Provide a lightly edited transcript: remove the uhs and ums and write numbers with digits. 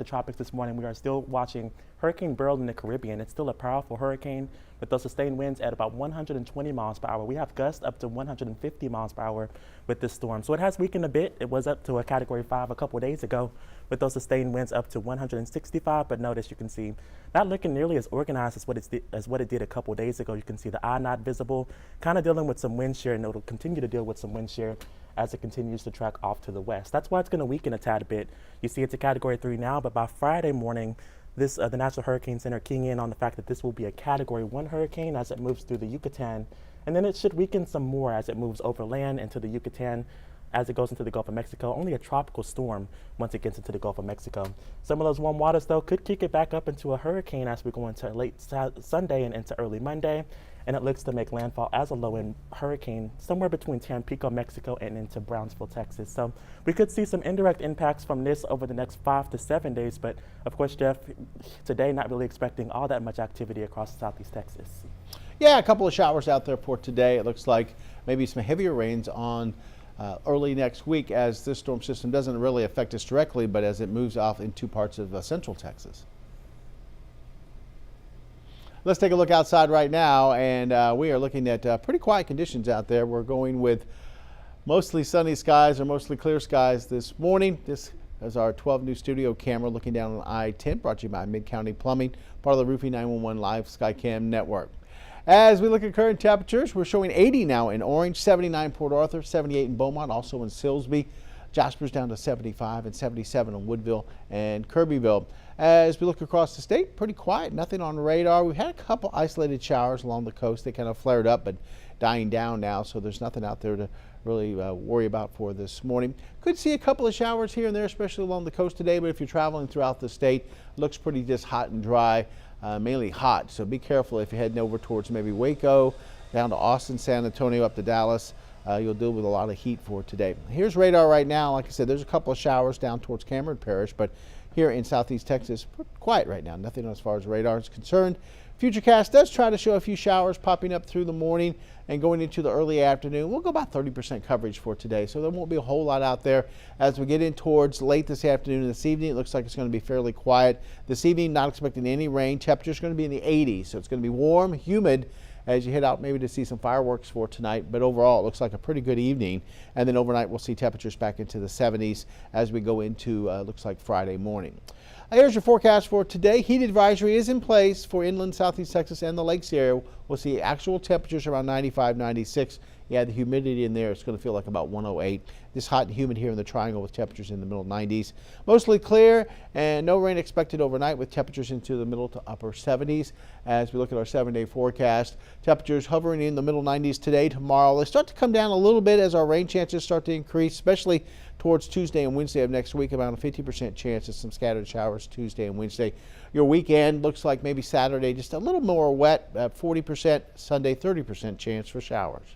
the tropics this morning. We are still watching Hurricane Beryl in the Caribbean. It's still a powerful hurricane with those sustained winds at about 120 miles per hour. We have gusts up to 150 miles per hour with this storm. So it has weakened a bit. It was up to a Category 5 a couple of days ago with those sustained winds up to 165. But notice, you can see, not looking nearly as organized as what it did a couple of days ago. You can see the eye not visible, kind of dealing with some wind shear, and it'll continue to deal with some wind shear as it continues to track off to the west. That's why it's going to weaken a tad bit. You see it's a Category 3 now, but by Friday morning, the National Hurricane Center keying in on the fact that this will be a Category 1 hurricane as it moves through the Yucatan, and then it should weaken some more as it moves overland into the Yucatan, as it goes into the Gulf of Mexico. Only a tropical storm once it gets into the Gulf of Mexico. Some of those warm waters, though, could kick it back up into a hurricane as we go into late Sunday and into early Monday. And it looks to make landfall as a low-end hurricane somewhere between Tampico, Mexico, and into Brownsville, Texas. So we could see some indirect impacts from this over the next 5 to 7 days. But of course, Jeff, today not really expecting all that much activity across Southeast Texas. Yeah, a couple of showers out there for today. It looks like maybe some heavier rains on early next week, as this storm system doesn't really affect us directly, but as it moves off into parts of central Texas. Let's take a look outside right now, and we are looking at pretty quiet conditions out there. We're going with mostly sunny skies or mostly clear skies this morning. This is our 12 News studio camera looking down on I-10, brought to you by Mid-County Plumbing, part of the Roofing 911 Live Skycam network. As we look at current temperatures, we're showing 80 now in Orange, 79 Port Arthur, 78 in Beaumont, also in Silsbee. Jasper's down to 75 and 77 in Woodville and Kirbyville. As we look across the state, pretty quiet, nothing on the radar. We've had a couple isolated showers along the coast. They kind of flared up but dying down now, so there's nothing out there to really worry about for this morning. Could see a couple of showers here and there, especially along the coast today, but if you're traveling throughout the state, it looks pretty just hot and dry, mainly hot. So be careful if you're heading over towards maybe Waco, down to Austin, San Antonio, up to Dallas. You'll deal with a lot of heat for today. Here's radar right now. Like I said, there's a couple of showers down towards Cameron Parish, but here in southeast Texas, quiet right now. Nothing as far as radar is concerned. Futurecast does try to show a few showers popping up through the morning and going into the early afternoon. We'll go about 30% coverage for today, so there won't be a whole lot out there. As we get in towards late this afternoon and this evening, it looks like it's going to be fairly quiet. This evening, not expecting any rain. Temperature's going to be in the 80s, so it's going to be warm, humid, as you head out maybe to see some fireworks for tonight. But overall, it looks like a pretty good evening. And then overnight, we'll see temperatures back into the 70s as we go into, looks like Friday morning. Here's your forecast for today. Heat advisory is in place for inland southeast Texas and the lakes area. We'll see actual temperatures around 95, 96. Yeah, the humidity in there, it's going to feel like about 108. This hot and humid here in the triangle with temperatures in the middle 90s. Mostly clear and no rain expected overnight with temperatures into the middle to upper 70s. As we look at our 7-day forecast, temperatures hovering in the middle 90s today, tomorrow. They start to come down a little bit as our rain chances start to increase, especially towards Tuesday and Wednesday of next week. About a 50% chance of some scattered showers Tuesday and Wednesday. Your weekend looks like maybe Saturday just a little more wet, 40%, Sunday 30% chance for showers.